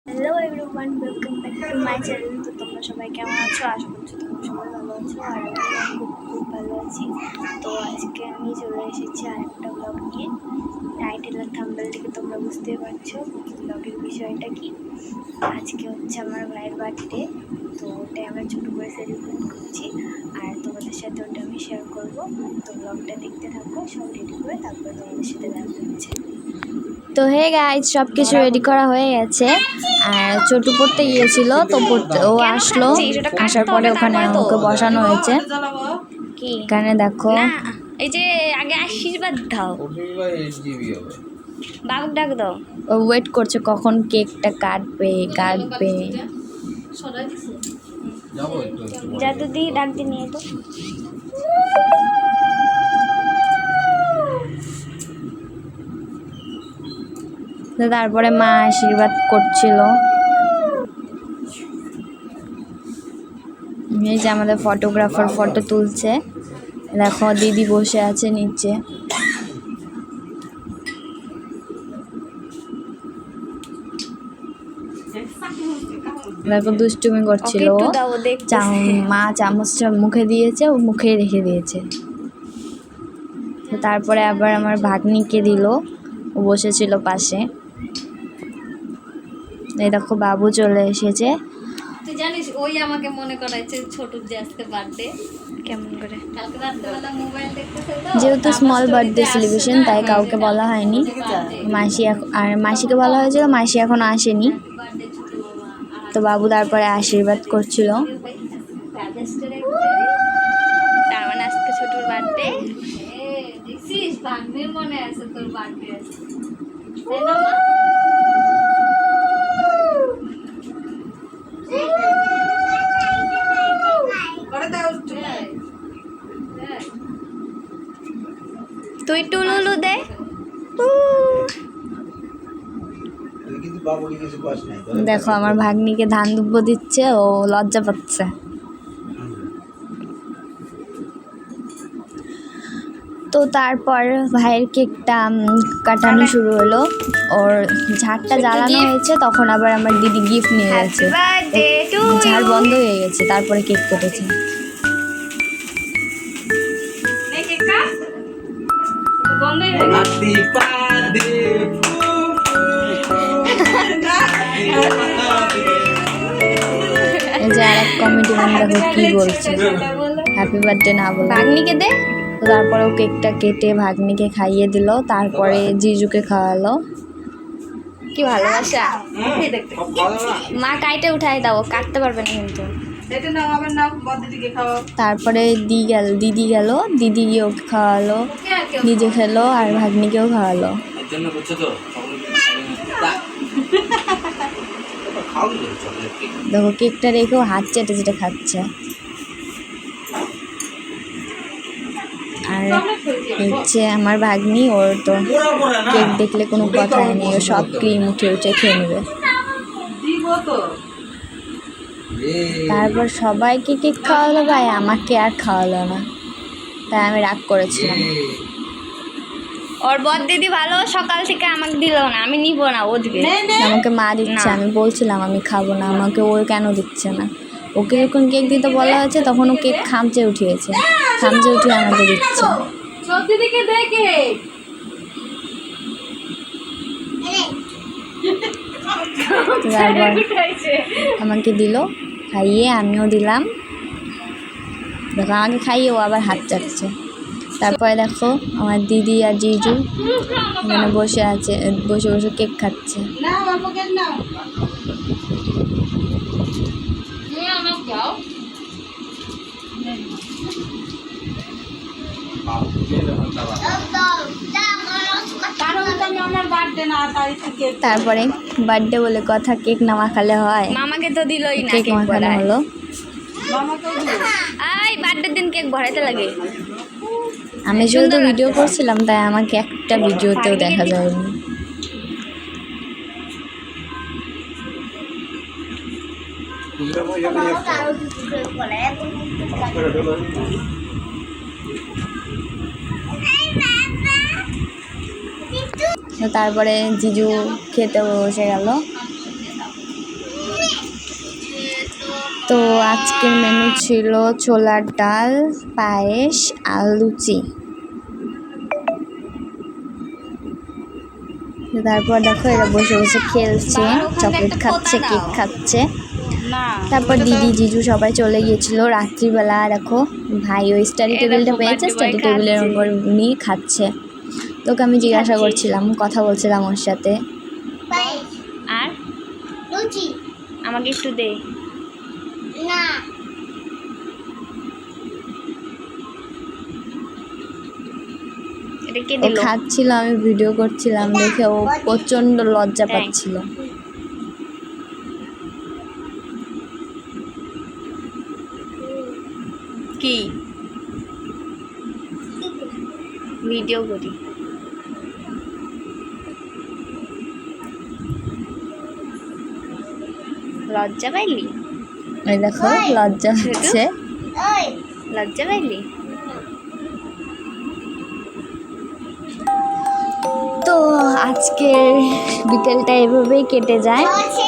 Hello everyone, welcome back to my channel. তো তোমরা সবাই কেমন আছো? আশা করছি তোমরা সবাই ভালো আছো, আর আমি খুব ভালো আছি। তো আজকে আমি চলে এসেছি আরেকটা ব্লগ নিয়ে। টাইটেল আর থাম্বনেল থেকে তোমরা বুঝতেই পারছো ব্লগের বিষয়টা কি। আজকে হচ্ছে আমার ভাইয়ের বার্থডে, তো ওটাই আমরা ছোটো করে সেলিব্রেট করছি, আর তোমাদের সাথে ওটা আমি শেয়ার করবো। তো ব্লগটা দেখতে থাকো, সব রেডি করে তারপরে তোমাদের সাথে দেখা হচ্ছে। তো হে গাইজ, সব কিছু রেডি করা হয়ে গেছে, আর ছোটু পড়তে গিয়েছিল, তো ও আসলো। আসার পরে ওখানে ওকে বসানো হয়েছে। এখানে দেখো, এই যে আগে আশীর্বাদ দাও, বাবুক ডাক দাও। ও ওয়েট করছে কখন কেকটা কাটবে। যা দিদি ডাক দিয়ে নিয়ে তো। তারপরে মা আশীর্বাদ করছিল। এই যে আমাদের ফটোগ্রাফার ফটো তুলছে, দেখো দিদি বসে আছে নিচে। দেখো দুষ্টুমি করছিল, মা চামচটা মুখে দিয়েছে, ও মুখে রেখে দিয়েছে। তারপরে আবার আমার ভাগ্নিকে দিল, ও বসেছিল পাশে। এই দেখো বাবু চলে এসেছে। তুই জানিস ওই আমাকে মনে করাইছে ছোটুর যে আজকে বার্থডে। কেমন করে? কালকে রাত্রেবেলা মোবাইল দেখতেছে তো, যেহেতু স্মল বার্থডে সেলিব্রেশন, তাই কাউকে বলা হয়নি। মাসি আর মাসিকে বলা হয়েছিল, মাসি এখনো আসেনি। তো বাবু তারপরে আশীর্বাদ করছিল। তার মানে আজকে ছোটুর বার্থডে। দেখছিস ভাগ্নির মনে আছে তোর বার্থডে আছে, তাই না মা? তুই টুলুলু দে। দেখো আমার ভাগ্নিকে ধান দুব্ব দিচ্ছে, ও লজ্জা পাচ্ছে। তো তারপর ভাইয়ের কেকটা কাটানো শুরু হলো, ওর ঝাড়টা জ্বালানো হয়েছে, তখন আবার আমার দিদি গিফট নিয়ে গেছে। ঝাড় বন্ধ হয়ে গেছে, তারপরে কেক কেটেছে। এই যে আর এক কমেডি ম্যান দেখো কি বলছে, হ্যাপি বার্থডে না বলে ভাগ্নিকে দে। তো তারপরে ও কেকটা কেটে ভাগ্নিকে খাইয়ে দিল, তারপরে জিজুকে খাওয়ালো। কি ভালোবাসা! মা কাইটে উঠাই দাও, কাটতে পারবে না কিন্তু। তারপরে দিদি গেল, দিদি গিয়ে ওকে খাওয়ালো, নিজে খেলো আর ভাগ্নিকেও খাওয়ালো। দেখো কেকটা রেখেও হাত চেটে চেটে খাচ্ছে। আর হচ্ছে আমার ভাগ্নি, ওর তো কেক দেখলে কোনো কথাই নেই, ও সব ক্রিম উঠে উঠে খেয়ে নেবে। তারপর সবাইকে কেক খাওয়ালো, ভাই আমাকে আর খাওয়ালো না, তাই আমি রাগ করেছিলাম। ওর বর দিদি ভালো, সকাল থেকে আমাকে দিল না, আমি নিব না, ও দিবে। আমাকে মা দিচ্ছে, আমি বলছিলাম আমি খাবো না, আমাকে ও কেন দিচ্ছে না? ওকে যখন কেক দিতে বলা হয়েছে তখন ও কেক খামচে উঠিয়েছে, খামচে উঠিয়ে আমাকে দিচ্ছে। আমাকে দিল, খাইয়ে আমিও দিলাম। দেখো আমাকে খাইয়ে ও আবার হাত চাটছে। তারপরে দেখো আমার দিদি আর জিজু এখানে বসে আছে, বসে বসে কেক খাচ্ছে। তারপরে বার্থডে বলে কথা, কেক না মাখালে হয়? মামাকে তো দিলই না, কেক মাখানো হলো। এই বার্থডের দিন কেক ভরাইতে লাগে। আমি যেহেতু ভিডিও করছিলাম, তাই আমাকে একটা ভিডিওতেও দেখা যায়নি। তারপরে জিজু খেতে বসে গেল। তো আজকের মেনু ছিল ছোলার ডাল, পায়েস আর লুচি। তারপর দেখো এরা বসে বসে খেলছে, চকলেট খাচ্ছে, কেক খাচ্ছে। তারপর দিদি জিজু সবাই চলে গিয়েছিল। রাত্রিবেলা দেখো ভাই ওই স্টাডি টেবিলটা পেয়েছে, স্টাডি টেবিলের উপর উনি খাচ্ছে। তোকে আমি জিজ্ঞাসা করছিলাম, কথা বলছিলাম ওর সাথে। আর লুচি আমাকে একটু দে। না এটা কে ও দিল? খাচ্ছিল, আমি ভিডিও করছিলাম দেখে ও প্রচন্ড লজ্জা তাই? পাচ্ছিল। কি ভিডিও করি? লজ্জা পাইলি? ওই দেখো লজ্জা হচ্ছে। ওই লজ্জা পাইলি? তো আজকের বিকেলটা এভাবেই কেটে যায়। আছে